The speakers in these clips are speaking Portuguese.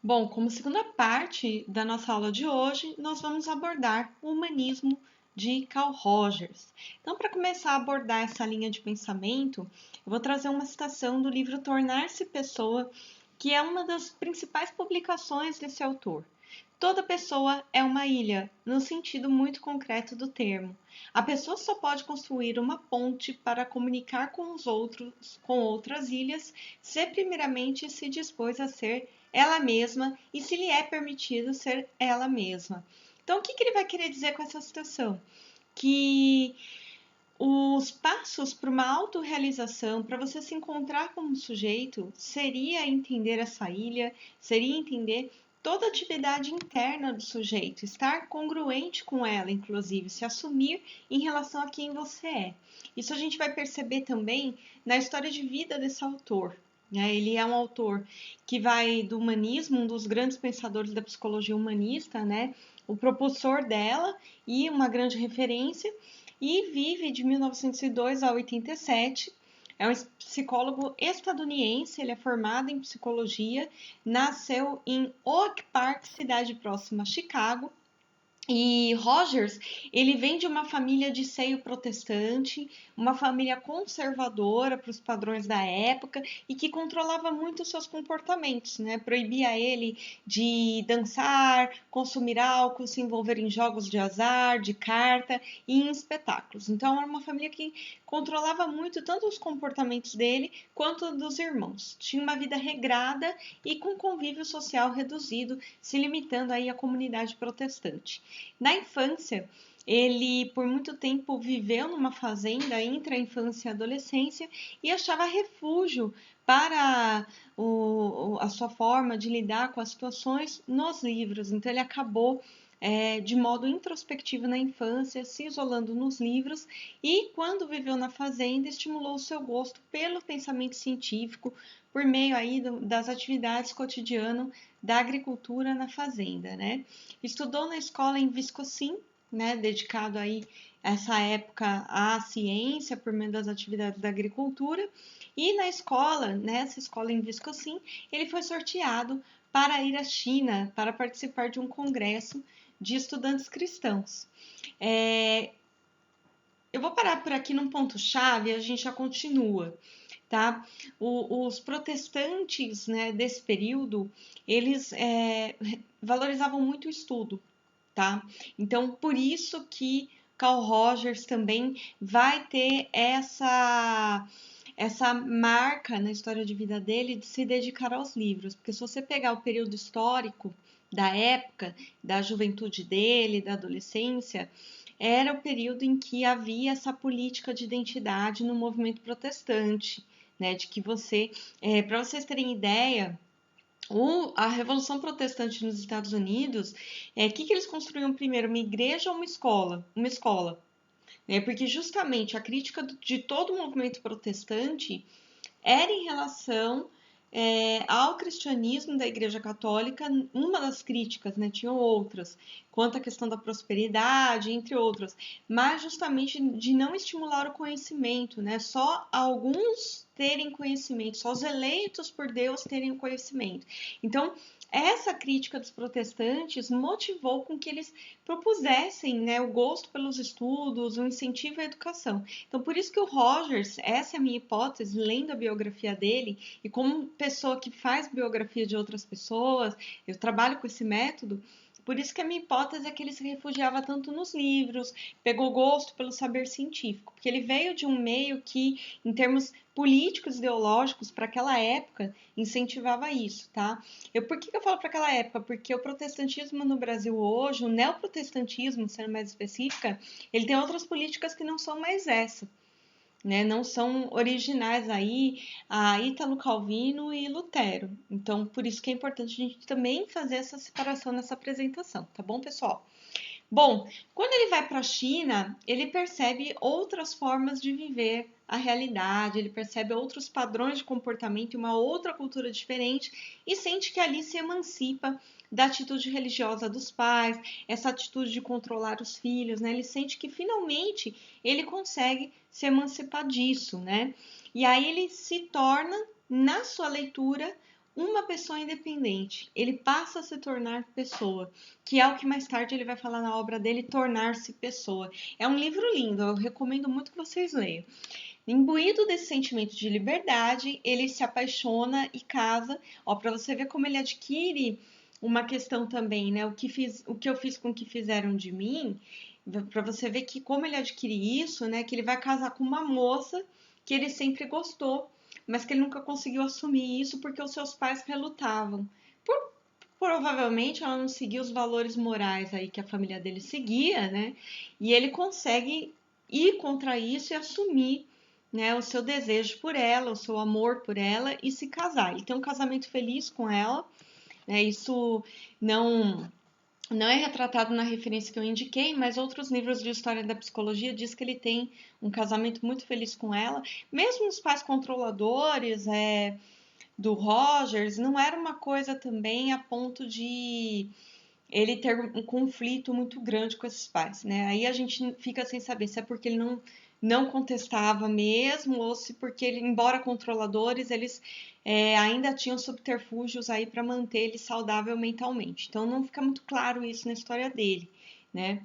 Bom, como segunda parte da nossa aula de hoje, nós vamos abordar o humanismo de Carl Rogers. Então, para começar a abordar essa linha de pensamento, eu vou trazer uma citação do livro Tornar-se Pessoa, que é uma das principais publicações desse autor. Toda pessoa é uma ilha, no sentido muito concreto do termo. A pessoa só pode construir uma ponte para comunicar com os outros, com outras ilhas, se primeiramente se dispôs a ser ela mesma e se lhe é permitido ser ela mesma. Então, o que ele vai querer dizer com essa situação? Que os passos para uma autorrealização, para você se encontrar como sujeito, seria entender essa ilha, seria entender toda a atividade interna do sujeito, estar congruente com ela, inclusive, se assumir em relação a quem você é. Isso a gente vai perceber também na história de vida desse autor. Ele é um autor que vai do humanismo, um dos grandes pensadores da psicologia humanista, né? O propulsor dela e uma grande referência, e vive de 1902 a 87. É um psicólogo estadunidense, ele é formado em psicologia, nasceu em Oak Park, cidade próxima a Chicago. E Rogers, ele vem de uma família de seio protestante, uma família conservadora para os padrões da época e que controlava muito os seus comportamentos, né? Proibia ele de dançar, consumir álcool, se envolver em jogos de azar, de carta e em espetáculos. Então era uma família que controlava muito tanto os comportamentos dele quanto dos irmãos. Tinha uma vida regrada e com convívio social reduzido, se limitando aí à comunidade protestante. Na infância, ele por muito tempo viveu numa fazenda entre a infância e a adolescência e achava refúgio para a sua forma de lidar com as situações nos livros. Então, ele acabou de modo introspectivo na infância, se isolando nos livros e, quando viveu na fazenda, estimulou o seu gosto pelo pensamento científico por meio aí das atividades cotidianas da agricultura na fazenda, né? Estudou na escola em Wisconsin, né, dedicado aí essa época à ciência por meio das atividades da agricultura, e na escola, nessa escola em Wisconsin, ele foi sorteado para ir à China para participar de um congresso de estudantes cristãos. Eu vou parar por aqui num ponto-chave e a gente já continua, tá? Os protestantes, né, desse período, eles valorizavam muito o estudo, tá? Então, por isso que Carl Rogers também vai ter essa marca na história de vida dele de se dedicar aos livros, porque se você pegar o período histórico da época, da juventude dele, da adolescência, era o período em que havia essa política de identidade no movimento protestante, né? De que para vocês terem ideia, a Revolução Protestante nos Estados Unidos, que eles construíam primeiro, uma igreja ou uma escola? Uma escola. Né? Porque justamente a crítica de todo o movimento protestante era em relação ao cristianismo da Igreja Católica, uma das críticas, né? Tinham outras, quanto à questão da prosperidade, entre outras, mas justamente de não estimular o conhecimento, né? Só alguns terem conhecimento, só os eleitos por Deus terem o conhecimento. Então, essa crítica dos protestantes motivou com que eles propusessem, né, o gosto pelos estudos, o incentivo à educação. Então, por isso que o Rogers, essa é a minha hipótese, lendo a biografia dele, e como pessoa que faz biografia de outras pessoas, eu trabalho com esse método, por isso que a minha hipótese é que ele se refugiava tanto nos livros, pegou gosto pelo saber científico, porque ele veio de um meio que, em termos políticos ideológicos, para aquela época, incentivava isso, tá? Por que eu falo para aquela época? Porque o protestantismo no Brasil hoje, o neoprotestantismo, sendo mais específica, ele tem outras políticas que não são mais essa, né? Não são originais aí a Ítalo Calvino e Lutero. Então, por isso que é importante a gente também fazer essa separação nessa apresentação, tá bom, pessoal? Bom, quando ele vai para a China, ele percebe outras formas de viver a realidade, ele percebe outros padrões de comportamento e uma outra cultura diferente e sente que ali se emancipa da atitude religiosa dos pais, essa atitude de controlar os filhos, né? Ele sente que finalmente ele consegue se emancipar disso, né? E aí ele se torna, na sua leitura, uma pessoa independente. Ele passa a se tornar pessoa, que é o que mais tarde ele vai falar na obra dele, Tornar-se Pessoa. É um livro lindo, eu recomendo muito que vocês leiam. Imbuído desse sentimento de liberdade, ele se apaixona e casa. Ó, para você ver como ele adquire uma questão também, né? O que eu fiz com o que fizeram de mim, para você ver que como ele adquire isso, né? Que ele vai casar com uma moça que ele sempre gostou, mas que ele nunca conseguiu assumir isso porque os seus pais relutavam. Provavelmente ela não seguia os valores morais aí que a família dele seguia, né? E ele consegue ir contra isso e assumir, né, o seu desejo por ela, o seu amor por ela e se casar. Ele tem um casamento feliz com ela, né? Isso não não é retratado na referência que eu indiquei, mas outros livros de história da psicologia diz que ele tem um casamento muito feliz com ela. Mesmo os pais controladores, do Rogers, não era uma coisa também a ponto de ele ter um conflito muito grande com esses pais, né? Aí a gente fica sem saber se é porque ele não contestava mesmo ou se porque ele, embora controladores, eles ainda tinham subterfúgios aí para manter ele saudável mentalmente. Então não fica muito claro isso na história dele, né?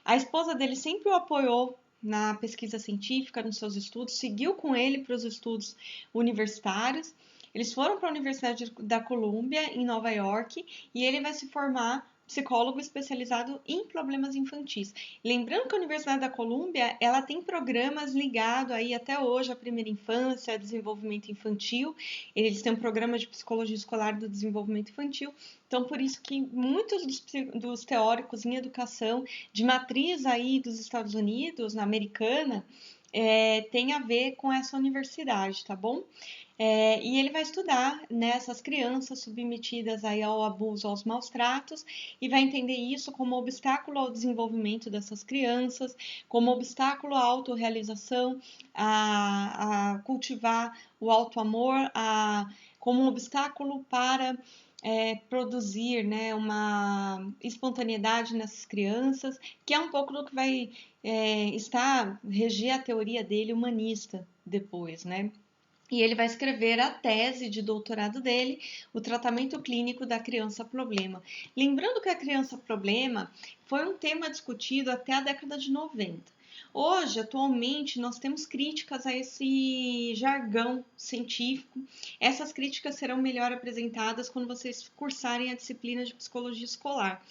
A esposa dele sempre o apoiou na pesquisa científica, nos seus estudos, seguiu com ele para os estudos universitários. Eles foram para a Universidade da Colômbia, em Nova York, e ele vai se formar psicólogo especializado em problemas infantis. Lembrando que a Universidade da Colômbia, ela tem programas ligados aí até hoje à primeira infância, desenvolvimento infantil. Eles têm um programa de psicologia escolar do desenvolvimento infantil. Então, por isso que muitos dos teóricos em educação de matriz aí dos Estados Unidos, na americana, tem a ver com essa universidade, tá bom? E ele vai estudar nessas crianças submetidas aí ao abuso, aos maus tratos, e vai entender isso como obstáculo ao desenvolvimento dessas crianças, como obstáculo à autorrealização, a cultivar o auto-amor, como um obstáculo para produzir, né, uma espontaneidade nessas crianças, que é um pouco do que vai reger a teoria dele humanista depois, né? E ele vai escrever a tese de doutorado dele, o tratamento clínico da criança problema. Lembrando que a criança problema foi um tema discutido até a década de 90. Hoje, atualmente, nós temos críticas a esse jargão científico. Essas críticas serão melhor apresentadas quando vocês cursarem a disciplina de psicologia escolar,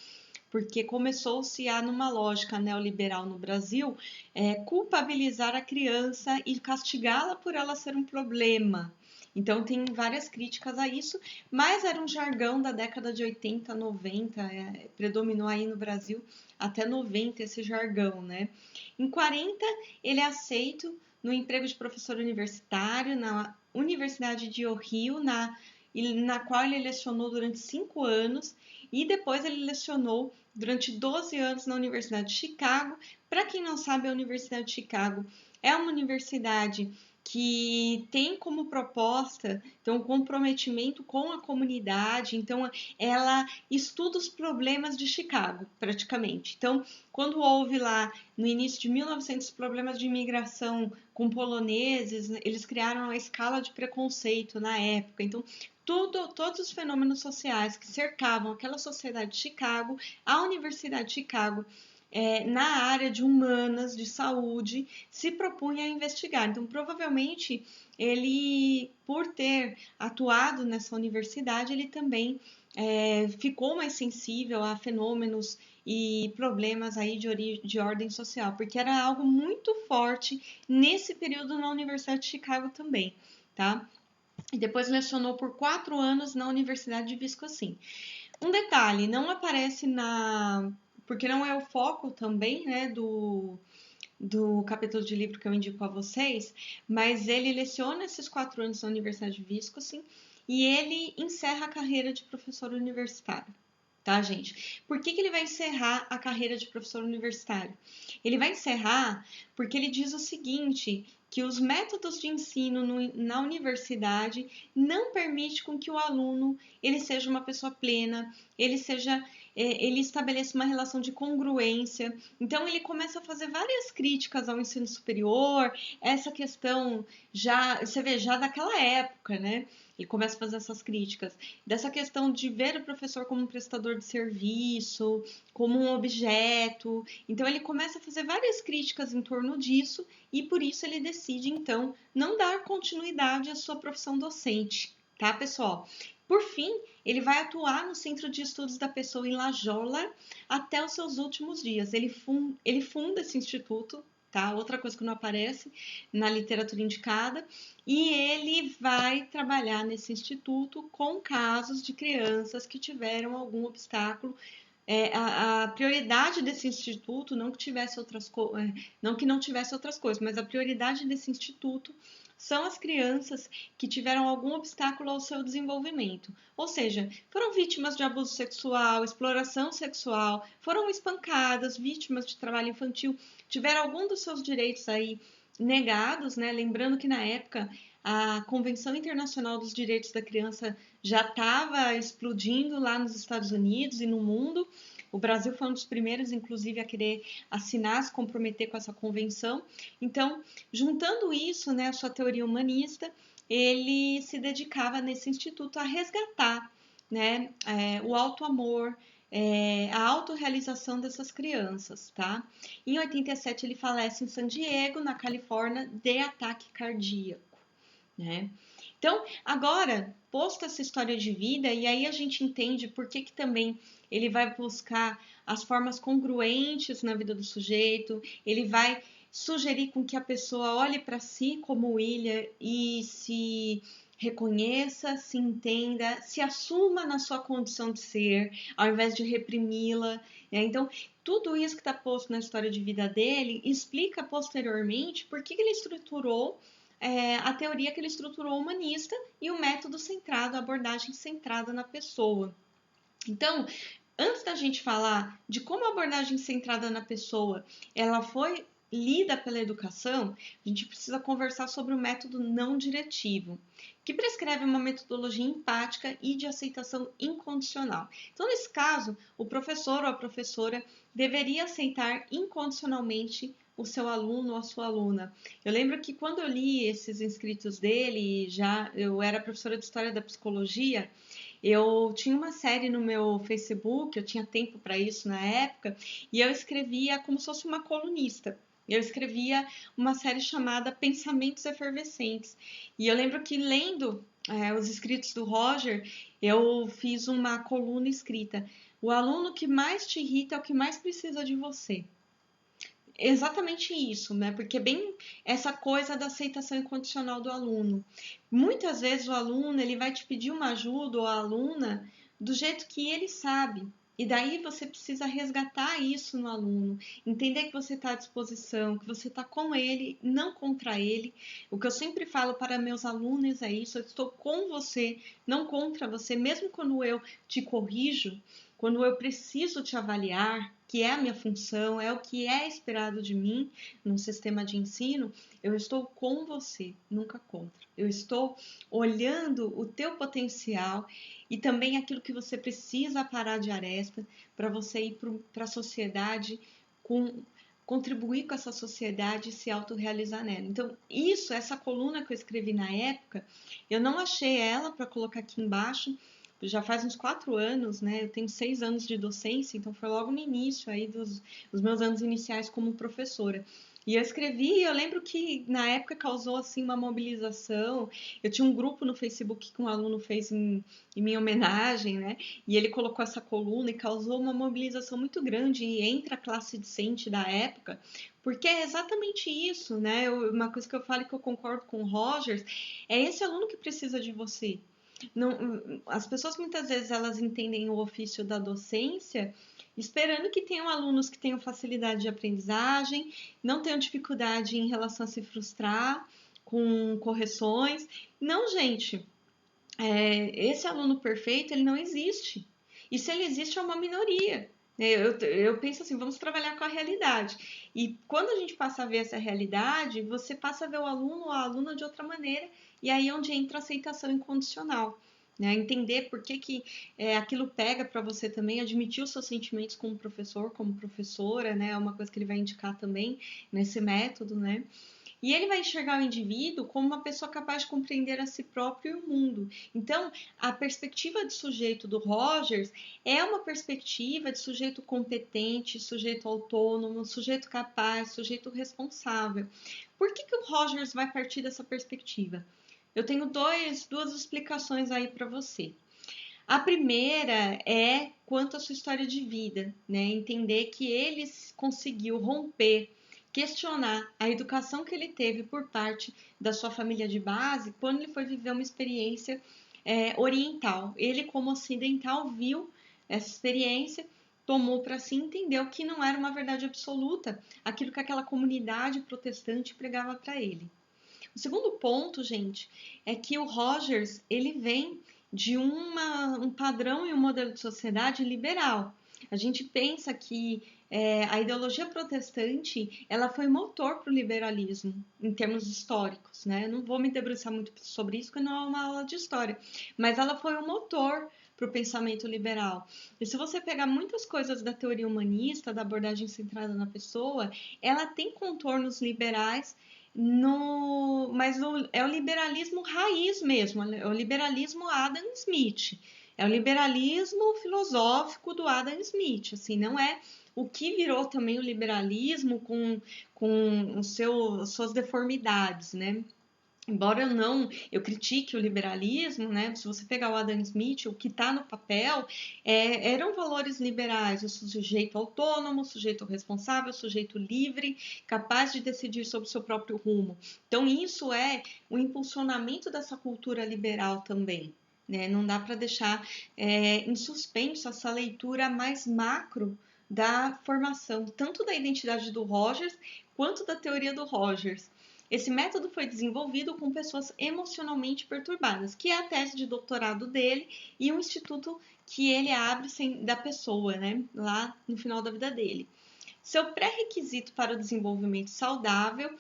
porque começou-se a, numa lógica neoliberal no Brasil, culpabilizar a criança e castigá-la por ela ser um problema. Então, tem várias críticas a isso, mas era um jargão da década de 80, 90, predominou aí no Brasil até 90 esse jargão, né? Em 40, ele é aceito no emprego de professor universitário na Universidade de Ohio, na qual ele lecionou durante 5 anos, e depois ele lecionou durante 12 anos na Universidade de Chicago. Para quem não sabe, a Universidade de Chicago é uma universidade que tem como proposta então, um comprometimento com a comunidade, então ela estuda os problemas de Chicago, praticamente. Então, quando houve lá, no início de 1900, problemas de imigração com poloneses, eles criaram a escala de preconceito na época. Então, todos os fenômenos sociais que cercavam aquela sociedade de Chicago, a Universidade de Chicago, na área de humanas, de saúde, se propunha a investigar. Então, provavelmente, ele, por ter atuado nessa universidade, ele também ficou mais sensível a fenômenos e problemas aí de ordem social, porque era algo muito forte nesse período na Universidade de Chicago também, tá? E depois lecionou por 4 anos na Universidade de Wisconsin. Um detalhe, não aparece porque não é o foco também, né, do capítulo de livro que eu indico a vocês, mas ele leciona esses 4 anos na Universidade de Wisconsin e ele encerra a carreira de professor universitário. Tá, gente? Por que ele vai encerrar a carreira de professor universitário? Ele vai encerrar porque ele diz o seguinte, que os métodos de ensino na universidade não permitem com que o aluno ele seja uma pessoa plena, ele estabeleça uma relação de congruência. Então, ele começa a fazer várias críticas ao ensino superior, essa questão já, você vê, já daquela época, né? Ele começa a fazer essas críticas. Dessa questão de ver o professor como um prestador de serviço, como um objeto. Então, ele começa a fazer várias críticas em torno disso e, por isso, ele decide, então, não dar continuidade à sua profissão docente. Tá, pessoal? Por fim, ele vai atuar no Centro de Estudos da Pessoa em La Jolla até os seus últimos dias. Ele funda esse instituto, tá? Outra coisa que não aparece na literatura indicada. E ele vai trabalhar nesse instituto com casos de crianças que tiveram algum obstáculo. A prioridade desse instituto, não que não tivesse outras coisas, mas a prioridade desse instituto são as crianças que tiveram algum obstáculo ao seu desenvolvimento. Ou seja, foram vítimas de abuso sexual, exploração sexual, foram espancadas, vítimas de trabalho infantil, tiveram algum dos seus direitos aí negados, né? Lembrando que na época a Convenção Internacional dos Direitos da Criança já estava explodindo lá nos Estados Unidos e no mundo. O Brasil foi um dos primeiros, inclusive, a querer assinar, se comprometer com essa convenção. Então, juntando isso, né, a sua teoria humanista, ele se dedicava nesse instituto a resgatar, né, o auto-amor, a autorrealização dessas crianças, tá? Em 87 ele falece em San Diego, na Califórnia, de ataque cardíaco, né? Então, agora, posto essa história de vida, e aí a gente entende por que também ele vai buscar as formas congruentes na vida do sujeito, ele vai sugerir com que a pessoa olhe para si como William e se reconheça, se entenda, se assuma na sua condição de ser, ao invés de reprimi-la, né? Então, tudo isso que está posto na história de vida dele explica posteriormente por que ele estruturou a teoria que ele estruturou humanista e o método centrado, a abordagem centrada na pessoa. Então, antes da gente falar de como a abordagem centrada na pessoa ela foi lida pela educação, a gente precisa conversar sobre o método não diretivo, que prescreve uma metodologia empática e de aceitação incondicional. Então, nesse caso, o professor ou a professora deveria aceitar incondicionalmente o seu aluno ou a sua aluna. Eu lembro que quando eu li esses escritos dele, eu era professora de História da Psicologia, eu tinha uma série no meu Facebook, eu tinha tempo para isso na época, e eu escrevia como se fosse uma colunista. Eu escrevia uma série chamada Pensamentos Efervescentes. E eu lembro que lendo os escritos do Roger, eu fiz uma coluna escrita: o aluno que mais te irrita é o que mais precisa de você. Exatamente isso, né? Porque bem essa coisa da aceitação incondicional do aluno. Muitas vezes o aluno ele vai te pedir uma ajuda ou a aluna do jeito que ele sabe. E daí você precisa resgatar isso no aluno, entender que você está à disposição, que você está com ele, não contra ele. O que eu sempre falo para meus alunos é isso: eu estou com você, não contra você, mesmo quando eu te corrijo, quando eu preciso te avaliar, que é a minha função, é o que é esperado de mim no sistema de ensino, eu estou com você, nunca contra. Eu estou olhando o teu potencial e também aquilo que você precisa parar de aresta para você ir para a sociedade contribuir com essa sociedade e se autorrealizar nela. Então, essa coluna que eu escrevi na época, eu não achei ela para colocar aqui embaixo, já faz uns 4 anos, né? Eu tenho 6 anos de docência, então foi logo no início aí dos meus anos iniciais como professora. E eu escrevi, eu lembro que na época causou assim uma mobilização. Eu tinha um grupo no Facebook que um aluno fez em minha homenagem, né? E ele colocou essa coluna e causou uma mobilização muito grande entre a classe discente da época, porque é exatamente isso, né? Uma coisa que eu falo que eu concordo com o Rogers, é esse aluno que precisa de você. Não, as pessoas muitas vezes elas entendem o ofício da docência esperando que tenham alunos que tenham facilidade de aprendizagem, não tenham dificuldade em relação a se frustrar com correções. Não, gente, esse aluno perfeito ele não existe. E se ele existe é uma minoria. Eu penso assim, vamos trabalhar com a realidade. E quando a gente passa a ver essa realidade, você passa a ver o aluno ou a aluna de outra maneira, e aí é onde entra a aceitação incondicional. Né? Entender por que aquilo pega para você também, admitir os seus sentimentos como professor, como professora, né? É uma coisa que ele vai indicar também nesse método, né? E ele vai enxergar o indivíduo como uma pessoa capaz de compreender a si próprio e o mundo. Então, a perspectiva de sujeito do Rogers é uma perspectiva de sujeito competente, sujeito autônomo, sujeito capaz, sujeito responsável. Por que o Rogers vai partir dessa perspectiva? Eu tenho duas explicações aí para você. A primeira é quanto à sua história de vida, né? Entender que ele conseguiu romper, questionar a educação que ele teve por parte da sua família de base quando ele foi viver uma experiência oriental. Ele, como ocidental, viu essa experiência, tomou para si e entendeu que não era uma verdade absoluta aquilo que aquela comunidade protestante pregava para ele. O segundo ponto, gente, é que o Rogers ele vem de um padrão e um modelo de sociedade liberal. A gente pensa que a ideologia protestante ela foi motor para o liberalismo em termos históricos, né? Não vou me debruçar muito sobre isso, porque não é uma aula de história, mas ela foi um motor para o pensamento liberal. E se você pegar muitas coisas da teoria humanista, da abordagem centrada na pessoa, ela tem contornos liberais mas é o liberalismo raiz mesmo, é o liberalismo Adam Smith, é o liberalismo filosófico do Adam Smith, assim, não é o que virou também o liberalismo com suas deformidades, né? Embora eu critique o liberalismo, né? Se você pegar o Adam Smith, o que está no papel eram valores liberais, o sujeito autônomo, o sujeito responsável, o sujeito livre, capaz de decidir sobre o seu próprio rumo. Então, isso é o impulsionamento dessa cultura liberal também. Né? Não dá para deixar em suspenso essa leitura mais macro da formação, tanto da identidade do Rogers quanto da teoria do Rogers. Esse método foi desenvolvido com pessoas emocionalmente perturbadas, que é a tese de doutorado dele e um instituto que ele abre da pessoa, né, lá no final da vida dele. Seu pré-requisito para o desenvolvimento saudável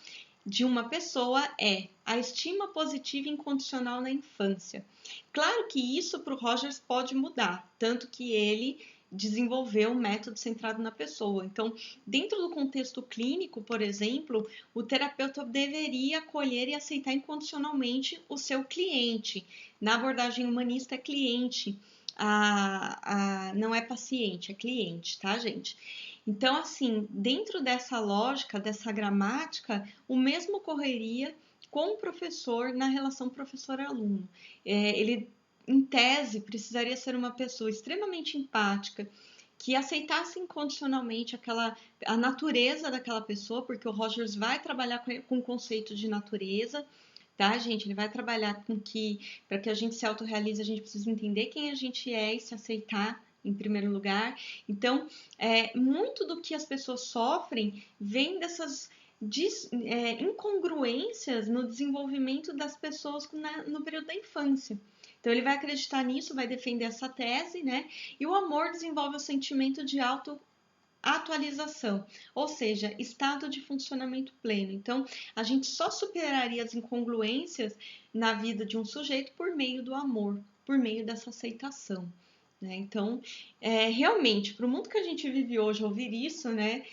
de uma pessoa é a estima positiva incondicional na infância. Claro que isso para o Rogers pode mudar, tanto que ele desenvolveu um método centrado na pessoa. Então, dentro do contexto clínico, por exemplo, o terapeuta deveria acolher e aceitar incondicionalmente o seu cliente. Na abordagem humanista, é cliente, não é paciente, é cliente, tá, gente? Então, assim, dentro dessa lógica, dessa gramática, o mesmo ocorreria com o professor na relação professor-aluno. Ele, em tese, precisaria ser uma pessoa extremamente empática, que aceitasse incondicionalmente a natureza daquela pessoa, porque o Rogers vai trabalhar com o conceito de natureza, tá, gente? Ele vai trabalhar para que a gente se autorrealize, a gente precisa entender quem a gente é e se aceitar em primeiro lugar. Então, muito do que as pessoas sofrem vem dessas incongruências no desenvolvimento das pessoas no período da infância. Então, ele vai acreditar nisso, vai defender essa tese, né? E o amor desenvolve o sentimento de atualização, ou seja, estado de funcionamento pleno. Então, a gente só superaria as incongruências na vida de um sujeito por meio do amor, por meio dessa aceitação. Né? Então, realmente, para o mundo que a gente vive hoje, ouvir isso, né,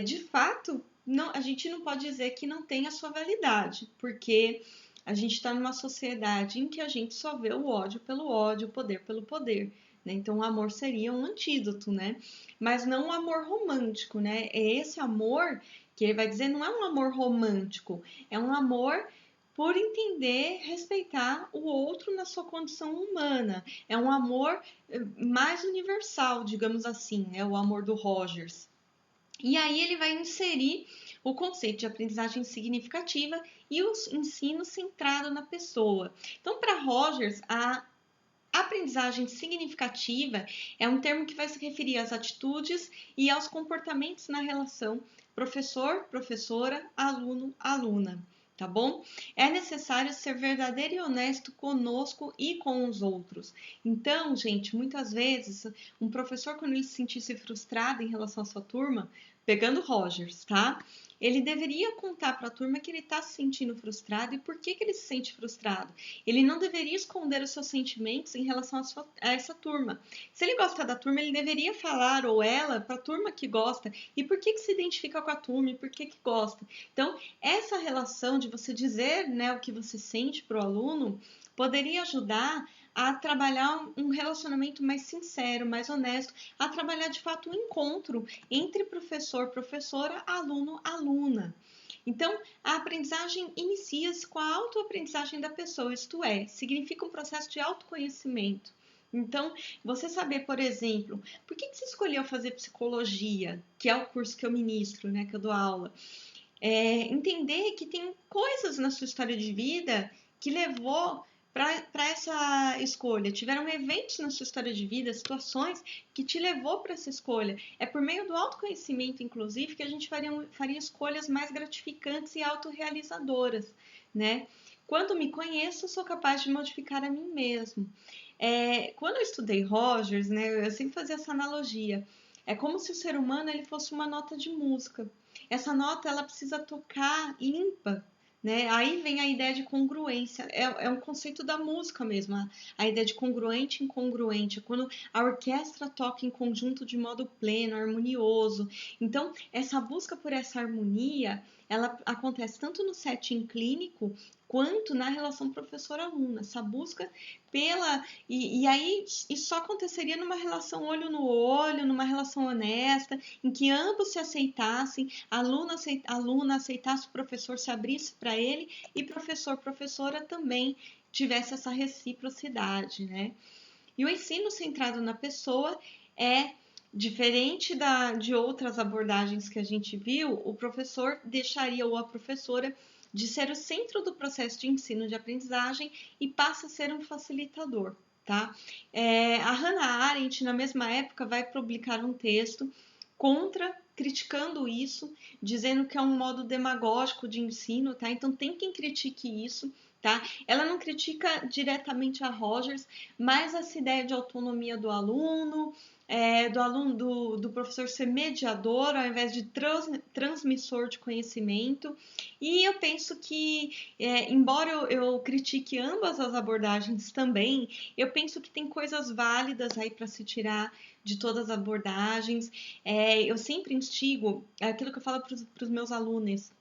de fato, a gente não pode dizer que não tem a sua validade, porque a gente está numa sociedade em que a gente só vê o ódio pelo ódio, o poder pelo poder. Né? Então, o amor seria um antídoto, né? Mas não um amor romântico, né? É esse amor que ele vai dizer, não é um amor romântico, é um amor por entender, respeitar o outro na sua condição humana. É um amor mais universal, digamos assim, é o amor do Rogers. E aí ele vai inserir o conceito de aprendizagem significativa e o ensino centrado na pessoa. Então, para Rogers, a aprendizagem significativa é um termo que vai se referir às atitudes e aos comportamentos na relação professor, professora, aluno, aluna. Tá bom? É necessário ser verdadeiro e honesto conosco e com os outros. Então, gente, muitas vezes, um professor, quando ele se sentisse frustrado em relação à sua turma, pegando Rogers, tá? Ele deveria contar para a turma que ele está se sentindo frustrado e por que ele se sente frustrado. Ele não deveria esconder os seus sentimentos em relação a essa turma. Se ele gosta da turma, ele deveria falar, ou ela, para a turma que gosta, e por que se identifica com a turma e por que gosta. Então, essa relação de você dizer, né, o que você sente para o aluno poderia ajudar a trabalhar um relacionamento mais sincero, mais honesto, a trabalhar de fato um encontro entre professor, professora, aluno, aluna. Então, a aprendizagem inicia-se com a autoaprendizagem da pessoa, isto é, significa um processo de autoconhecimento. Então, você saber, por exemplo, por que você escolheu fazer psicologia, que é o curso que eu ministro, né, que eu dou aula. Entender que tem coisas na sua história de vida que levou para essa escolha. Tiveram eventos na sua história de vida, situações que te levou para essa escolha. É por meio do autoconhecimento, inclusive, que a gente faria escolhas mais gratificantes e autorrealizadoras, né? Quando me conheço, sou capaz de modificar a mim mesmo. Quando eu estudei Rogers, né, eu sempre fazia essa analogia. É como se o ser humano ele fosse uma nota de música. Essa nota ela precisa tocar limpa, né? Aí vem a ideia de congruência, é um conceito da música mesmo, a ideia de congruente e incongruente, quando a orquestra toca em conjunto de modo pleno, harmonioso. Então, essa busca por essa harmonia, ela acontece tanto no setting clínico, quanto na relação professor-aluna, essa busca pela... E aí, isso só aconteceria numa relação olho no olho, numa relação honesta, em que ambos se aceitassem, aluna aceitasse o professor, se abrisse para ele, e professor, professora também tivesse essa reciprocidade, né? E o ensino centrado na pessoa é diferente de outras abordagens que a gente viu, o professor deixaria ou a professora de ser o centro do processo de ensino de aprendizagem e passa a ser um facilitador, tá? A Hannah Arendt, na mesma época, vai publicar um texto criticando isso, dizendo que é um modo demagógico de ensino, tá? Então tem quem critique isso, tá? Ela não critica diretamente a Rogers, mas essa ideia de autonomia do aluno, do professor ser mediador ao invés de transmissor de conhecimento. E eu penso que, embora eu critique ambas as abordagens também, eu penso que tem coisas válidas aí para se tirar de todas as abordagens. Eu sempre instigo, aquilo que eu falo para os meus alunos,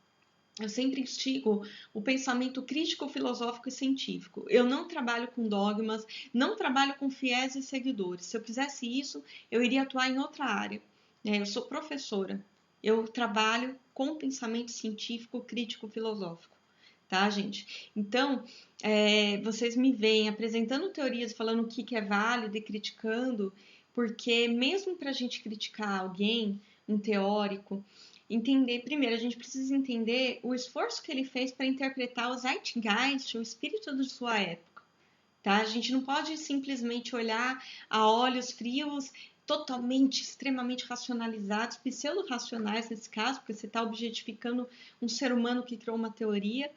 eu sempre instigo o pensamento crítico, filosófico e científico. Eu não trabalho com dogmas, não trabalho com fiéis e seguidores. Se eu quisesse isso, eu iria atuar em outra área. Eu sou professora. Eu trabalho com pensamento científico, crítico, filosófico. Tá, gente? Então, vocês me veem apresentando teorias, falando o que é válido e criticando, porque mesmo para a gente criticar alguém, um teórico, primeiro, a gente precisa entender o esforço que ele fez para interpretar o Zeitgeist, o espírito de sua época, tá? A gente não pode simplesmente olhar a olhos frios, totalmente, extremamente racionalizados, pseudo-racionais nesse caso, porque você está objetificando um ser humano que criou uma teoria.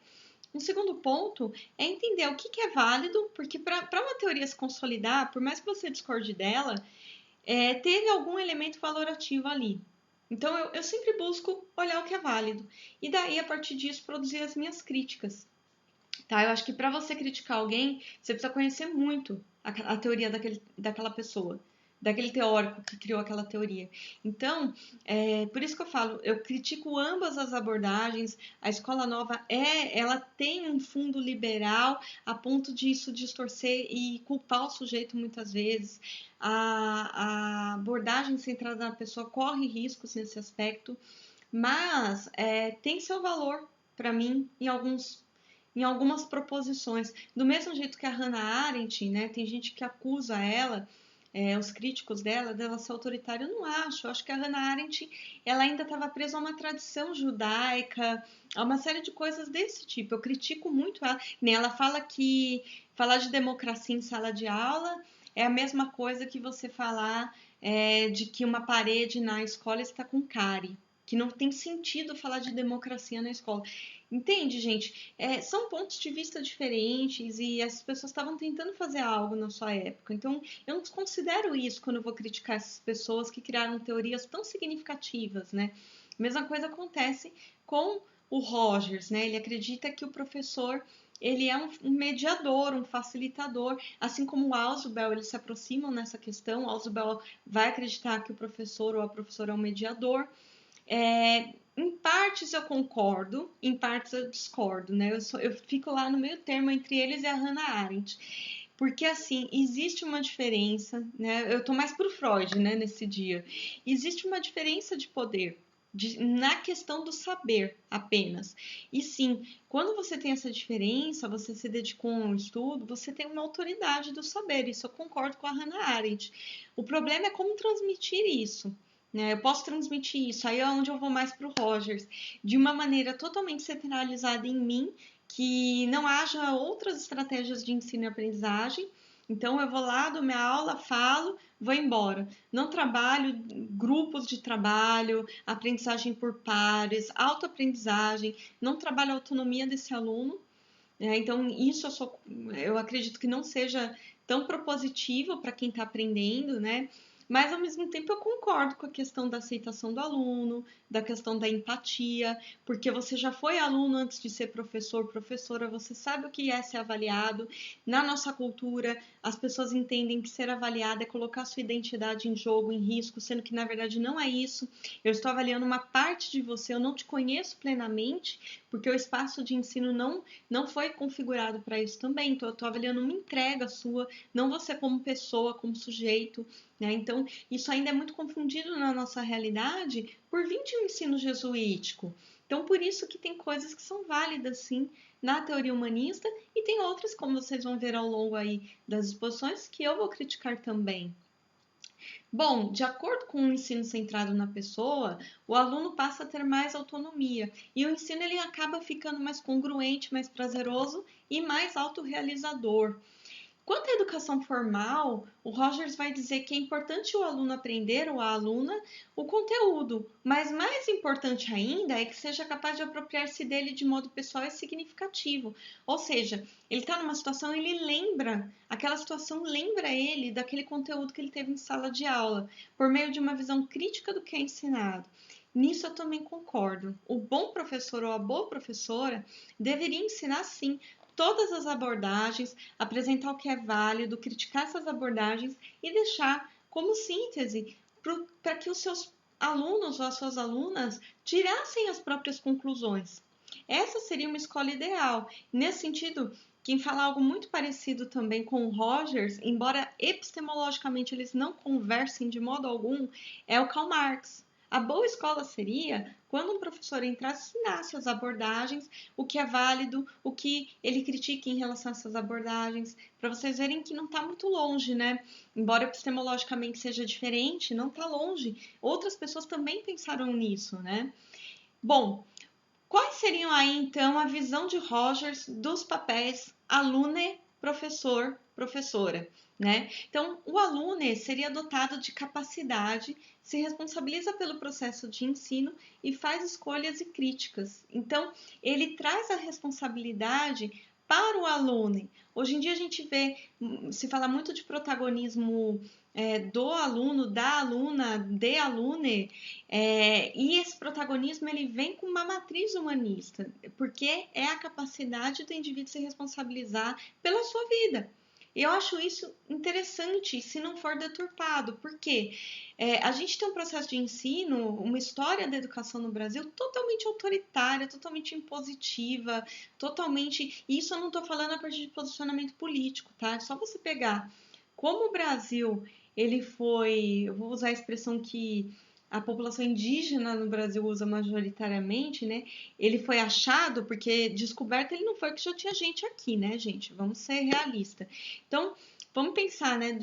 Um segundo ponto é entender o que é válido, porque para uma teoria se consolidar, por mais que você discorde dela, teve algum elemento valorativo ali. Então, eu sempre busco olhar o que é válido. E daí, a partir disso, produzir as minhas críticas. Tá? Eu acho que para você criticar alguém, você precisa conhecer muito a teoria daquela pessoa, daquele teórico que criou aquela teoria. Então, por isso que eu falo, eu critico ambas as abordagens. A escola nova ela tem um fundo liberal a ponto de isso distorcer e culpar o sujeito muitas vezes. A abordagem centrada na pessoa corre riscos nesse aspecto, mas tem seu valor para mim em algumas proposições. Do mesmo jeito que a Hannah Arendt, né, tem gente que acusa ela, os críticos dela ser autoritária. Eu não acho. Eu acho que a Hannah Arendt ela ainda estava presa a uma tradição judaica, a uma série de coisas desse tipo. Eu critico muito ela. Ela fala que falar de democracia em sala de aula é a mesma coisa que você falar de que uma parede na escola está com cárie, que não tem sentido falar de democracia na escola. Entende, gente? São pontos de vista diferentes e as pessoas estavam tentando fazer algo na sua época. Então, eu não considero isso quando eu vou criticar essas pessoas que criaram teorias tão significativas, né? A mesma coisa acontece com o Rogers, né? Ele acredita que o professor ele é um mediador, um facilitador, assim como o Ausubel, eles se aproximam nessa questão. O Ausubel vai acreditar que o professor ou a professora é um mediador. Em partes eu concordo, em partes eu discordo, né? Eu fico lá no meio termo entre eles e a Hannah Arendt. Porque, assim, existe uma diferença, né? Eu tô mais pro Freud, né, nesse dia. Existe uma diferença de poder na questão do saber apenas. E sim, quando você tem essa diferença, você se dedicou a um estudo, você tem uma autoridade do saber. Isso eu concordo com a Hannah Arendt. O problema é como transmitir isso. Né? Eu posso transmitir isso, aí é onde eu vou mais para o Rogers, de uma maneira totalmente centralizada em mim, que não haja outras estratégias de ensino e aprendizagem. Então, eu vou lá, dou minha aula, falo, vou embora. Não trabalho grupos de trabalho, aprendizagem por pares, autoaprendizagem, não trabalho a autonomia desse aluno. Então, isso eu acredito que não seja tão propositivo para quem está aprendendo, né? Mas, ao mesmo tempo, eu concordo com a questão da aceitação do aluno, da questão da empatia, porque você já foi aluno antes de ser professor, professora, você sabe o que é ser avaliado. Na nossa cultura, as pessoas entendem que ser avaliado é colocar sua identidade em jogo, em risco, sendo que, na verdade, não é isso. Eu estou avaliando uma parte de você, eu não te conheço plenamente, porque o espaço de ensino não foi configurado para isso também. Então, eu estou avaliando uma entrega sua, não você como pessoa, como sujeito. Né? Então, isso ainda é muito confundido na nossa realidade por vir de um ensino jesuítico. Então, por isso que tem coisas que são válidas, sim, na teoria humanista, e tem outras, como vocês vão ver ao longo aí das exposições, que eu vou criticar também. Bom, de acordo com o ensino centrado na pessoa, o aluno passa a ter mais autonomia e o ensino ele acaba ficando mais congruente, mais prazeroso e mais autorrealizador. Quanto à educação formal, o Rogers vai dizer que é importante o aluno aprender ou a aluna o conteúdo, mas mais importante ainda é que seja capaz de apropriar-se dele de modo pessoal e significativo. Ou seja, ele está numa situação, ele lembra, aquela situação lembra ele daquele conteúdo que ele teve em sala de aula, por meio de uma visão crítica do que é ensinado. Nisso eu também concordo. O bom professor ou a boa professora deveria ensinar sim todas as abordagens, apresentar o que é válido, criticar essas abordagens e deixar como síntese para que os seus alunos ou as suas alunas tirassem as próprias conclusões. Essa seria uma escola ideal. Nesse sentido, quem fala algo muito parecido também com o Rogers, embora epistemologicamente eles não conversem de modo algum, é o Karl Marx. A boa escola seria quando um professor entrasse, ensinasse as abordagens, o que é válido, o que ele critica em relação a essas abordagens, para vocês verem que não está muito longe, né? Embora epistemologicamente seja diferente, não está longe. Outras pessoas também pensaram nisso, né? Bom, quais seriam aí então a visão de Rogers dos papéis alune, professor, professora? Né? Então, o aluno seria dotado de capacidade, se responsabiliza pelo processo de ensino e faz escolhas e críticas. Então, ele traz a responsabilidade para o aluno. Hoje em dia a gente vê, se fala muito de protagonismo do aluno, da aluna, de alune, e esse protagonismo ele vem com uma matriz humanista, porque é a capacidade do indivíduo se responsabilizar pela sua vida. Eu acho isso interessante, se não for deturpado, porque a gente tem um processo de ensino, uma história da educação no Brasil totalmente autoritária, totalmente impositiva, totalmente. E isso eu não estou falando a partir de posicionamento político, tá? É só você pegar como o Brasil ele foi, eu vou usar a expressão que a população indígena no Brasil usa majoritariamente, né? Ele foi achado porque descoberto ele não foi, que já tinha gente aqui, né, gente? Vamos ser realistas. Então, vamos pensar, né?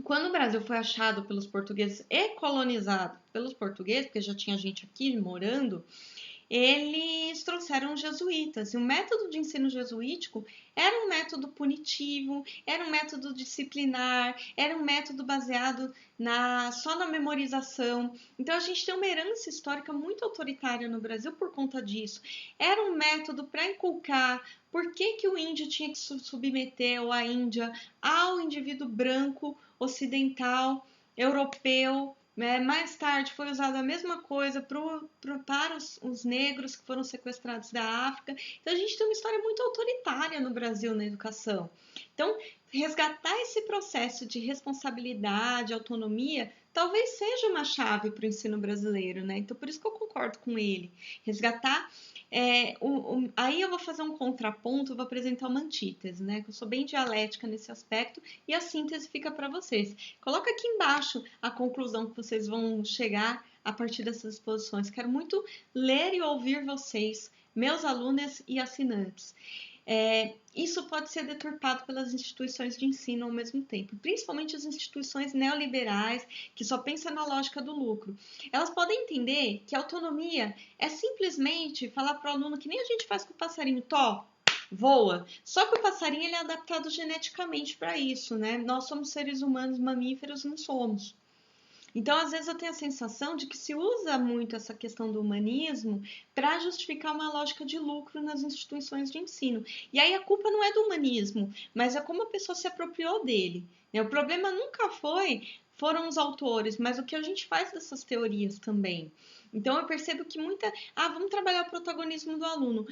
Quando o Brasil foi achado pelos portugueses e colonizado pelos portugueses, porque já tinha gente aqui morando, eles trouxeram os jesuítas. E o método de ensino jesuítico era um método punitivo, era um método disciplinar, era um método baseado só na memorização. Então a gente tem uma herança histórica muito autoritária no Brasil por conta disso. Era um método para inculcar por que o índio tinha que se submeter, ou a Índia, ao indivíduo branco, ocidental, europeu. Mais tarde foi usada a mesma coisa para os negros que foram sequestrados da África. Então a gente tem uma história muito autoritária no Brasil na educação. Então, resgatar esse processo de responsabilidade, autonomia, talvez seja uma chave para o ensino brasileiro, né? Então, por isso que eu concordo com ele. Resgatar. Aí eu vou fazer um contraponto, eu vou apresentar uma antítese, né? Que eu sou bem dialética nesse aspecto e a síntese fica para vocês. Coloca aqui embaixo a conclusão que vocês vão chegar a partir dessas exposições. Quero muito ler e ouvir vocês, meus alunos e assinantes. Isso pode ser deturpado pelas instituições de ensino ao mesmo tempo, principalmente as instituições neoliberais que só pensam na lógica do lucro. Elas podem entender que a autonomia é simplesmente falar para o aluno que nem a gente faz com o passarinho, voa. Só que o passarinho ele é adaptado geneticamente para isso, né? Nós somos seres humanos, mamíferos não somos. Então, às vezes eu tenho a sensação de que se usa muito essa questão do humanismo para justificar uma lógica de lucro nas instituições de ensino. E aí a culpa não é do humanismo, mas é como a pessoa se apropriou dele. O problema nunca foram os autores, mas o que a gente faz dessas teorias também. Então eu percebo que vamos trabalhar o protagonismo do aluno.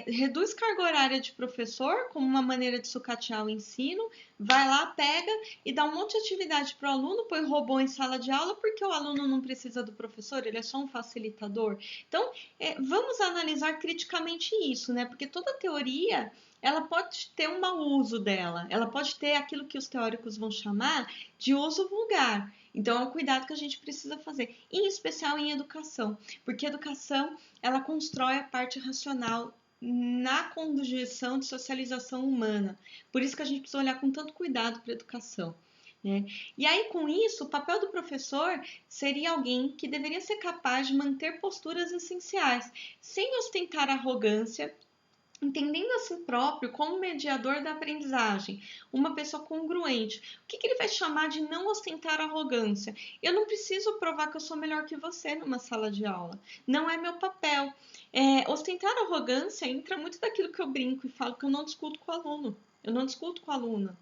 Reduz carga horária de professor como uma maneira de sucatear o ensino, vai lá, pega e dá um monte de atividade para o aluno, põe robô em sala de aula, porque o aluno não precisa do professor, ele é só um facilitador. Então, vamos analisar criticamente isso, né? Porque toda teoria, ela pode ter um mau uso dela, ela pode ter aquilo que os teóricos vão chamar de uso vulgar. Então, é um cuidado que a gente precisa fazer, em especial em educação, porque a educação, ela constrói a parte racional na condição de socialização humana. Por isso que a gente precisa olhar com tanto cuidado para a educação. Né? E aí, com isso, o papel do professor seria alguém que deveria ser capaz de manter posturas essenciais, sem ostentar arrogância, entendendo a si próprio como mediador da aprendizagem, uma pessoa congruente. O que ele vai chamar de não ostentar arrogância? Eu não preciso provar que eu sou melhor que você numa sala de aula. Não é meu papel. Ostentar arrogância entra muito daquilo que eu brinco e falo que eu não discuto com o aluno. Eu não discuto com a aluna.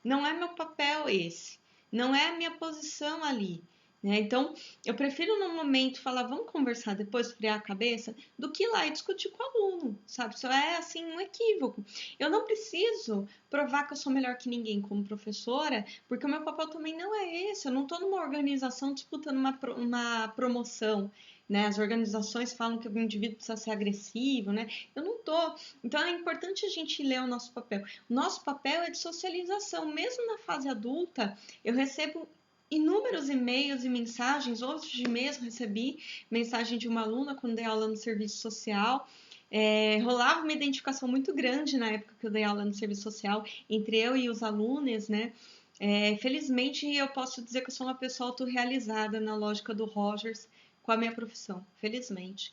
Não é meu papel esse. Não é a minha posição ali. Né? Então, eu prefiro no momento falar, vamos conversar depois, friar a cabeça, do que ir lá e discutir com o aluno, sabe? Isso é, assim, um equívoco. Eu não preciso provar que eu sou melhor que ninguém como professora, porque o meu papel também não é esse. Eu não estou numa organização disputando uma promoção. Né? As organizações falam que o indivíduo precisa ser agressivo, né? Eu não tô. Então é importante a gente ler o nosso papel. O nosso papel é de socialização. Mesmo na fase adulta, eu recebo inúmeros e-mails e mensagens. Hoje mesmo recebi mensagem de uma aluna quando dei aula no serviço social. Rolava uma identificação muito grande na época que eu dei aula no serviço social entre eu e os alunos, né? Felizmente eu posso dizer que eu sou uma pessoa autorrealizada na lógica do Rogers com a minha profissão, felizmente.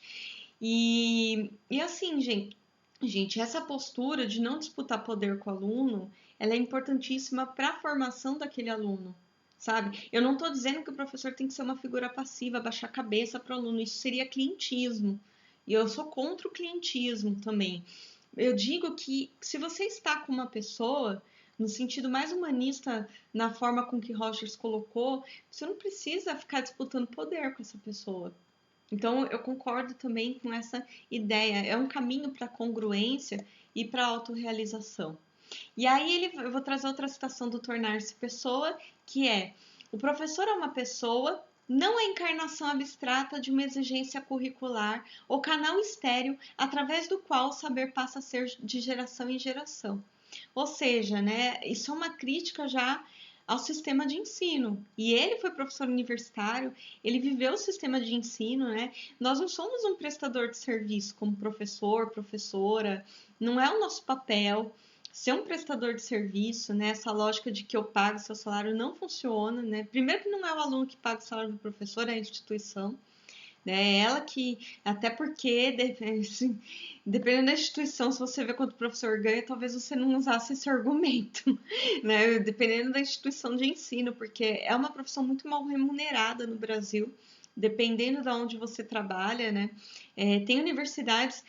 E assim, gente, essa postura de não disputar poder com o aluno, ela é importantíssima para a formação daquele aluno. Sabe? Eu não estou dizendo que o professor tem que ser uma figura passiva, baixar a cabeça para o aluno, isso seria clientismo. E eu sou contra o clientismo também. Eu digo que se você está com uma pessoa, no sentido mais humanista, na forma com que Rogers colocou, você não precisa ficar disputando poder com essa pessoa. Então, eu concordo também com essa ideia. É um caminho para a congruência e para a autorrealização. E aí eu vou trazer outra citação do Tornar-se Pessoa, que é: o professor é uma pessoa, não a encarnação abstrata de uma exigência curricular ou canal estéril através do qual o saber passa a ser de geração em geração. Ou seja, né, isso é uma crítica já ao sistema de ensino. E ele foi professor universitário, ele viveu o sistema de ensino, né? Nós não somos um prestador de serviço como professor, professora, não é o nosso papel ser um prestador de serviço, né? Essa lógica de que eu pago seu salário não funciona, né? Primeiro que não é o aluno que paga o salário do professor, é a instituição. né? Ela que, até porque, assim, dependendo da instituição, se você vê quanto o professor ganha, talvez você não usasse esse argumento, né? Dependendo da instituição de ensino, porque é uma profissão muito mal remunerada no Brasil, dependendo de onde você trabalha, né? Tem universidades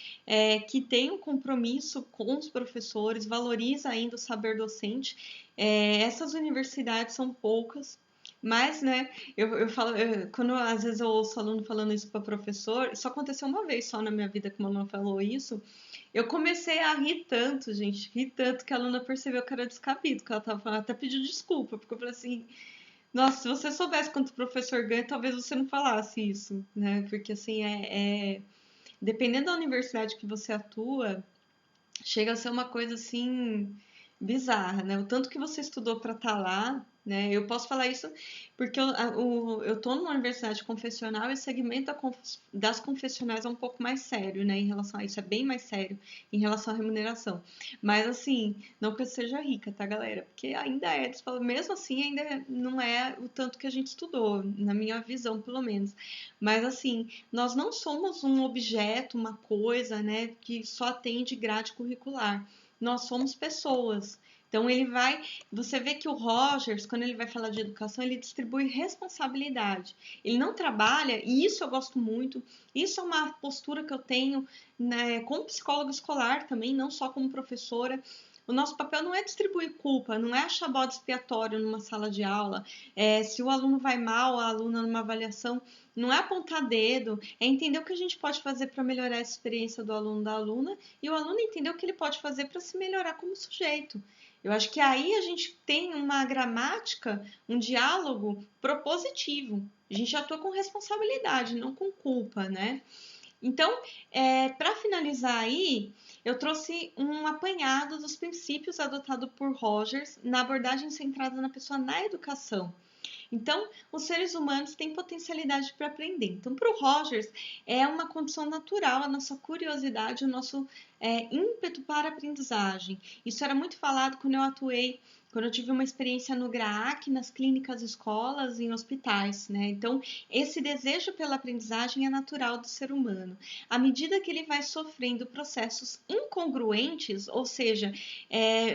que têm um compromisso com os professores, valoriza ainda o saber docente. Essas universidades são poucas, mas, né, eu falo, quando às vezes eu ouço aluno falando isso para professor, isso aconteceu uma vez só na minha vida que uma aluna falou isso, eu comecei a rir tanto, gente, rir tanto que a aluna percebeu que era descabido, que ela tava falando, até pediu desculpa, porque eu falei assim, nossa, se você soubesse quanto o professor ganha, talvez você não falasse isso, né, porque assim, dependendo da universidade que você atua, chega a ser uma coisa assim bizarra, né? O tanto que você estudou para estar lá, né? Eu posso falar isso porque eu tô numa universidade confessional e o segmento das confessionais é um pouco mais sério, né? Em relação a isso, é bem mais sério em relação à remuneração. Mas assim, não que eu seja rica, tá, galera? Porque ainda mesmo assim, ainda não é o tanto que a gente estudou, na minha visão, pelo menos. Mas assim, nós não somos um objeto, uma coisa, né, que só atende grade curricular. Nós somos pessoas. Então você vê que o Rogers, quando ele vai falar de educação, ele distribui responsabilidade. Ele não trabalha, e isso eu gosto muito, isso é uma postura que eu tenho, né, como psicóloga escolar também, não só como professora. O nosso papel não é distribuir culpa, não é achar bode expiatório numa sala de aula. Se o aluno vai mal, a aluna numa avaliação, não é apontar dedo, é entender o que a gente pode fazer para melhorar a experiência do aluno da aluna e o aluno entender o que ele pode fazer para se melhorar como sujeito. Eu acho que aí a gente tem uma gramática, um diálogo propositivo. A gente atua com responsabilidade, não com culpa, né? Então, para finalizar aí, eu trouxe um apanhado dos princípios adotados por Rogers na abordagem centrada na pessoa na educação. Então, os seres humanos têm potencialidade para aprender. Então, para o Rogers, é uma condição natural a nossa curiosidade, o nosso ímpeto para a aprendizagem. Isso era muito falado quando eu tive uma experiência no GRAAC, nas clínicas, escolas, em hospitais, né? Então, esse desejo pela aprendizagem é natural do ser humano. À medida que ele vai sofrendo processos incongruentes, ou seja,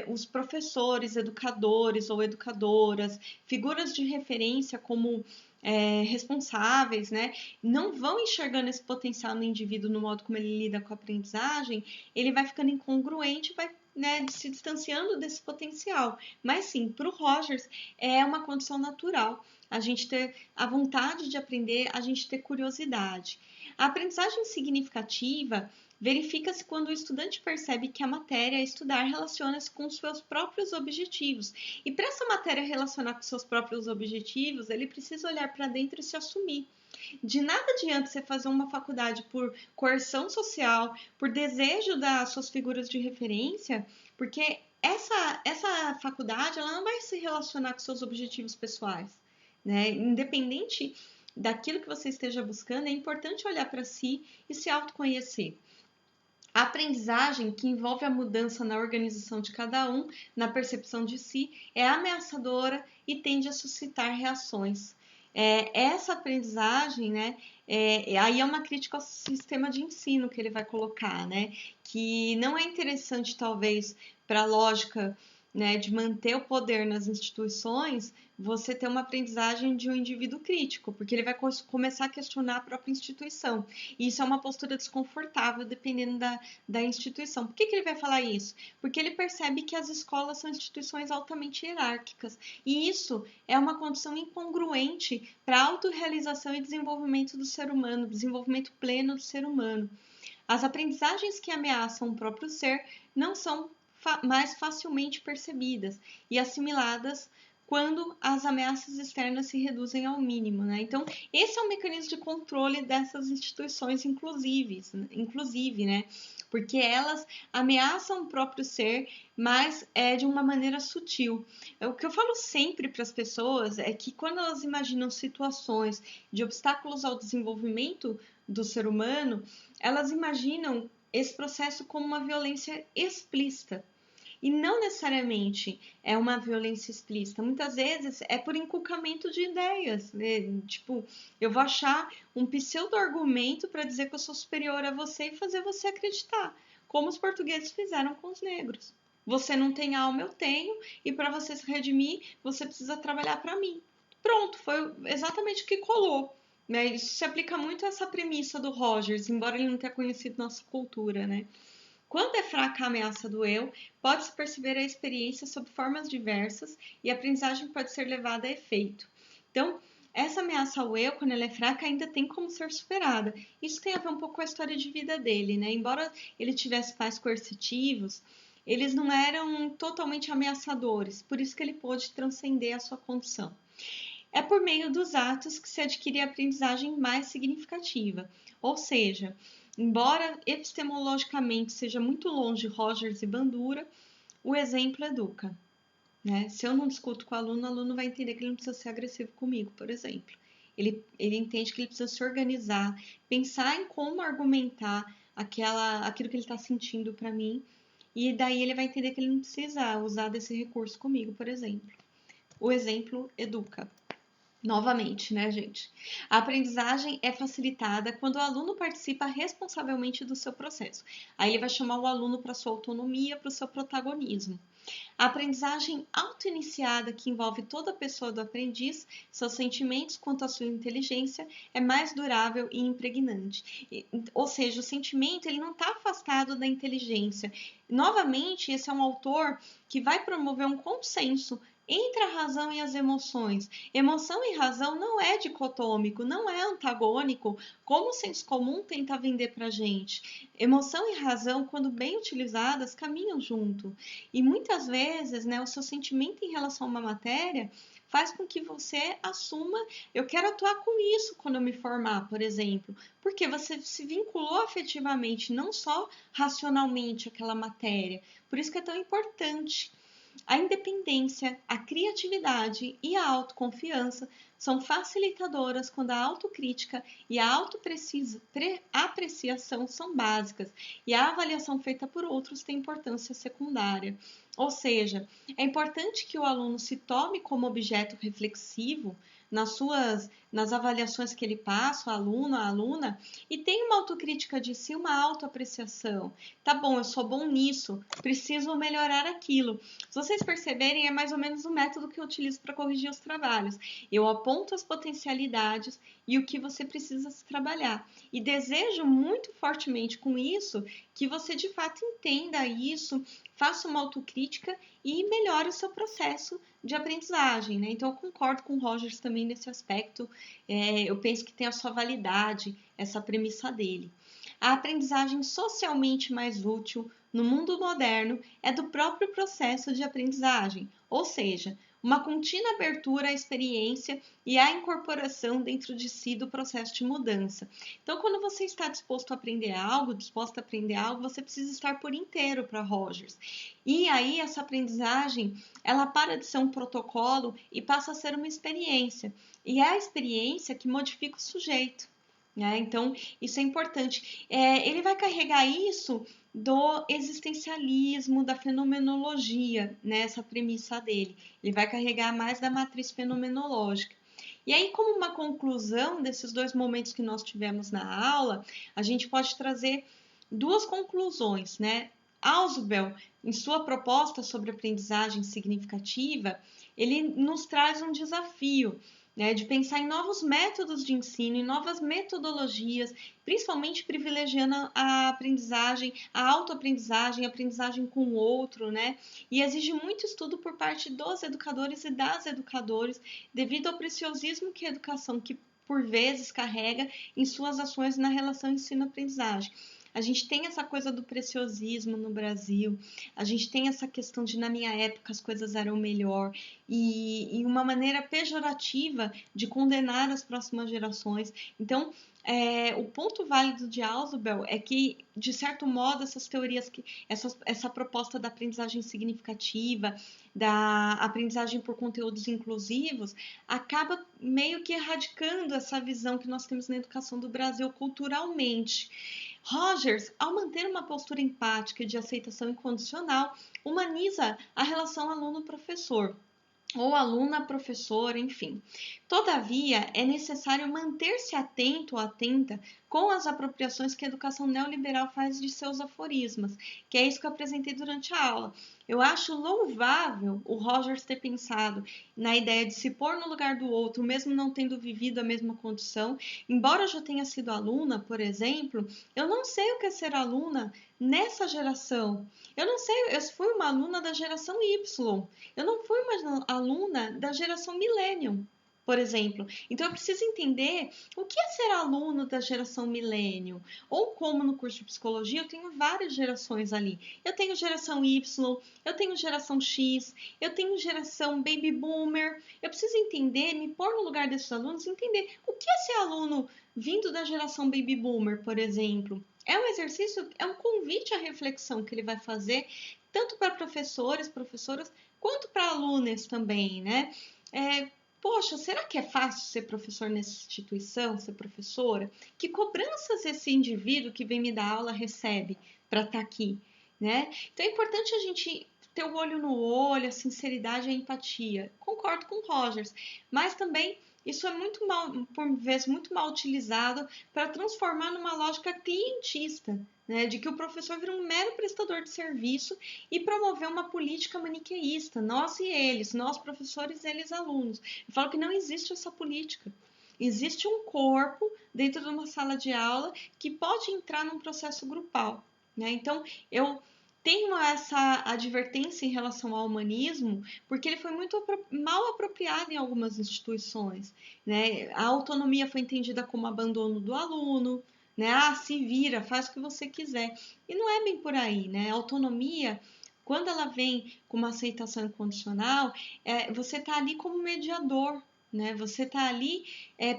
os professores, educadores ou educadoras, figuras de referência como responsáveis, né, não vão enxergando esse potencial no indivíduo no modo como ele lida com a aprendizagem, ele vai ficando incongruente, vai, né, se distanciando desse potencial. Mas sim, para o Rogers é uma condição natural a gente ter a vontade de aprender, a gente ter curiosidade. A aprendizagem significativa verifica-se quando o estudante percebe que a matéria a estudar relaciona-se com seus próprios objetivos. E para essa matéria relacionar com seus próprios objetivos, ele precisa olhar para dentro e se assumir. De nada adianta você fazer uma faculdade por coerção social, por desejo das suas figuras de referência, porque essa faculdade ela não vai se relacionar com seus objetivos pessoais, né? Independente daquilo que você esteja buscando, é importante olhar para si e se autoconhecer. A aprendizagem, que envolve a mudança na organização de cada um, na percepção de si, é ameaçadora e tende a suscitar reações. Essa aprendizagem, né, aí é uma crítica ao sistema de ensino que ele vai colocar, né, que não é interessante, talvez, para a lógica, né, de manter o poder nas instituições, você ter uma aprendizagem de um indivíduo crítico, porque ele vai começar a questionar a própria instituição. E isso é uma postura desconfortável, dependendo da instituição. Por que ele vai falar isso? Porque ele percebe que as escolas são instituições altamente hierárquicas. E isso é uma condição incongruente para a autorrealização e desenvolvimento do ser humano, desenvolvimento pleno do ser humano. As aprendizagens que ameaçam o próprio ser não são mais facilmente percebidas e assimiladas quando as ameaças externas se reduzem ao mínimo, né? Então, esse é o mecanismo de controle dessas instituições inclusive, né? Porque elas ameaçam o próprio ser, mas de uma maneira sutil. O que eu falo sempre para as pessoas é que quando elas imaginam situações de obstáculos ao desenvolvimento do ser humano, elas imaginam esse processo como uma violência explícita. E não necessariamente é uma violência explícita. Muitas vezes é por inculcamento de ideias, né? Tipo, eu vou achar um pseudo-argumento para dizer que eu sou superior a você e fazer você acreditar, como os portugueses fizeram com os negros. Você não tem alma, eu tenho, e para você se redimir, você precisa trabalhar para mim. Pronto, foi exatamente o que colou. Né? Isso se aplica muito a essa premissa do Rogers, embora ele não tenha conhecido nossa cultura, né? Quando é fraca a ameaça do eu, pode-se perceber a experiência sob formas diversas e a aprendizagem pode ser levada a efeito. Então, essa ameaça ao eu, quando ela é fraca, ainda tem como ser superada. Isso tem a ver um pouco com a história de vida dele, né? Embora ele tivesse pais coercitivos, eles não eram totalmente ameaçadores, por isso que ele pôde transcender a sua condição. É por meio dos atos que se adquire a aprendizagem mais significativa. Ou seja, embora epistemologicamente seja muito longe Rogers e Bandura, o exemplo educa. Né? Se eu não discuto com o aluno vai entender que ele não precisa ser agressivo comigo, por exemplo. Ele entende que ele precisa se organizar, pensar em como argumentar aquilo que ele está sentindo para mim, e daí ele vai entender que ele não precisa usar desse recurso comigo, por exemplo. O exemplo educa. Novamente, né, gente? A aprendizagem é facilitada quando o aluno participa responsavelmente do seu processo. Aí ele vai chamar o aluno para sua autonomia, para o seu protagonismo. A aprendizagem auto-iniciada, que envolve toda a pessoa do aprendiz, seus sentimentos quanto à sua inteligência, é mais durável e impregnante. Ou seja, o sentimento ele não está afastado da inteligência. Novamente, esse é um autor que vai promover um consenso entre a razão e as emoções. Emoção e razão não é dicotômico, não é antagônico, como o senso comum tenta vender para gente. Emoção e razão, quando bem utilizadas, caminham junto. E muitas vezes, né, o seu sentimento em relação a uma matéria faz com que você assuma, eu quero atuar com isso quando eu me formar, por exemplo, porque você se vinculou afetivamente, não só racionalmente àquela matéria. Por isso que é tão importante. A independência, a criatividade e a autoconfiança são facilitadoras quando a autocrítica e a autoapreciação são básicas e a avaliação feita por outros tem importância secundária. Ou seja, é importante que o aluno se tome como objeto reflexivo nas avaliações que ele passa, o aluno, a aluna, e tenha uma autocrítica de si, uma autoapreciação. Tá bom, eu sou bom nisso, preciso melhorar aquilo. Se vocês perceberem, é mais ou menos o método que eu utilizo para corrigir os trabalhos. Eu aponto as potencialidades e o que você precisa se trabalhar. E desejo muito fortemente com isso que você de fato entenda isso, faça uma autocrítica e melhore o seu processo de aprendizagem, né? Então eu concordo com o Rogers também nesse aspecto. Eu penso que tem a sua validade essa premissa dele. A aprendizagem socialmente mais útil no mundo moderno é do próprio processo de aprendizagem, ou seja, uma contínua abertura à experiência e à incorporação dentro de si do processo de mudança. Então, quando você está disposto a aprender algo, disposta a aprender algo, você precisa estar por inteiro para Rogers. E aí, essa aprendizagem, ela para de ser um protocolo e passa a ser uma experiência. E é a experiência que modifica o sujeito. Né? Então, isso é importante. Ele vai carregar isso do existencialismo, da fenomenologia, né? Essa premissa dele. Ele vai carregar mais da matriz fenomenológica. E aí, como uma conclusão desses dois momentos que nós tivemos na aula, a gente pode trazer duas conclusões, né? Ausubel, em sua proposta sobre aprendizagem significativa, ele nos traz um desafio, né, de pensar em novos métodos de ensino, em novas metodologias, principalmente privilegiando a aprendizagem, a autoaprendizagem, a aprendizagem com o outro, né? E exige muito estudo por parte dos educadores e das educadoras, devido ao preciosismo que a educação, que por vezes carrega em suas ações na relação ensino-aprendizagem. A gente tem essa coisa do preciosismo no Brasil, a gente tem essa questão de, na minha época, as coisas eram melhor, e uma maneira pejorativa de condenar as próximas gerações. Então, o ponto válido de Ausubel é que, de certo modo, essas teorias, essa proposta da aprendizagem significativa, da aprendizagem por conteúdos inclusivos, acaba meio que erradicando essa visão que nós temos na educação do Brasil culturalmente. Rogers, ao manter uma postura empática de aceitação incondicional, humaniza a relação aluno-professor, ou aluna-professora, enfim. Todavia, é necessário manter-se atento ou atenta com as apropriações que a educação neoliberal faz de seus aforismos, que é isso que eu apresentei durante a aula. Eu acho louvável o Rogers ter pensado na ideia de se pôr no lugar do outro, mesmo não tendo vivido a mesma condição. Embora eu já tenha sido aluna, por exemplo, eu não sei o que é ser aluna nessa geração. Eu não sei, eu fui uma aluna da geração Y. Eu não fui uma aluna da geração Millennium, por exemplo. Então, eu preciso entender o que é ser aluno da geração Millennium. Ou como no curso de psicologia, eu tenho várias gerações ali. Eu tenho geração Y, eu tenho geração X, eu tenho geração Baby Boomer. Eu preciso entender, me pôr no lugar desses alunos e entender o que é ser aluno vindo da geração Baby Boomer, por exemplo. É um exercício, é um convite à reflexão que ele vai fazer, tanto para professores, professoras, quanto para alunos também, né? Poxa, será que é fácil ser professor nessa instituição, ser professora? Que cobranças esse indivíduo que vem me dar aula recebe para estar aqui, né? Então é importante a gente ter o olho no olho, a sinceridade e a empatia. Concordo com o Rogers, mas também isso é muito mal, por vezes, muito mal utilizado para transformar numa lógica clientista, né, de que o professor vira um mero prestador de serviço e promover uma política maniqueísta, nós e eles, nós professores, eles alunos. Eu falo que não existe essa política. Existe um corpo dentro de uma sala de aula que pode entrar num processo grupal, né? Então, eu tenho essa advertência em relação ao humanismo, porque ele foi muito mal apropriado em algumas instituições, né? A autonomia foi entendida como abandono do aluno, né? Ah, se vira, faz o que você quiser. E não é bem por aí, né? A autonomia, quando ela vem com uma aceitação incondicional, você está ali como mediador, né? Você está ali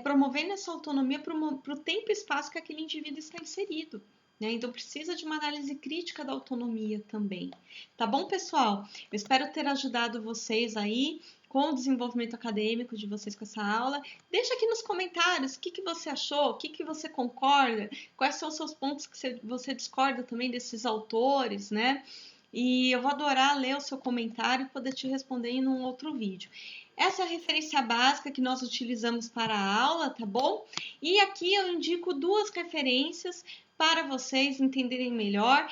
promovendo essa autonomia para o tempo e espaço que aquele indivíduo está inserido. Né? Então, precisa de uma análise crítica da autonomia também. Tá bom, pessoal? Eu espero ter ajudado vocês aí com o desenvolvimento acadêmico de vocês com essa aula. Deixa aqui nos comentários o que você achou, o que você concorda, quais são os seus pontos que você discorda também desses autores, né? E eu vou adorar ler o seu comentário e poder te responder em um outro vídeo. Essa é a referência básica que nós utilizamos para a aula, tá bom? E aqui eu indico duas referências para vocês entenderem melhor,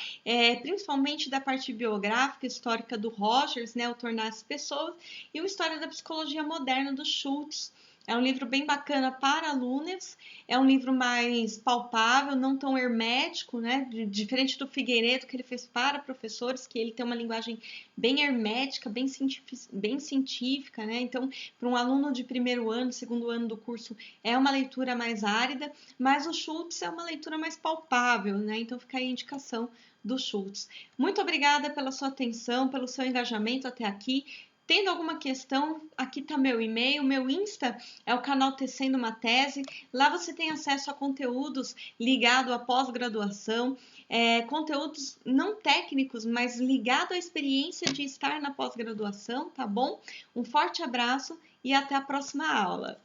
principalmente da parte biográfica, histórica do Rogers, né, o Tornar as Pessoas, e o História da Psicologia Moderna do Schultz. É um livro bem bacana para alunos, é um livro mais palpável, não tão hermético, né? Diferente do Figueiredo, que ele fez para professores, que ele tem uma linguagem bem hermética, bem científica, né? Então, para um aluno de primeiro ano, segundo ano do curso, é uma leitura mais árida, mas o Schultz é uma leitura mais palpável, né? Então, fica aí a indicação do Schultz. Muito obrigada pela sua atenção, pelo seu engajamento até aqui. Tendo alguma questão, aqui está meu e-mail, meu Insta é o canal Tecendo uma Tese. Lá você tem acesso a conteúdos ligados à pós-graduação, conteúdos não técnicos, mas ligados à experiência de estar na pós-graduação, tá bom? Um forte abraço e até a próxima aula.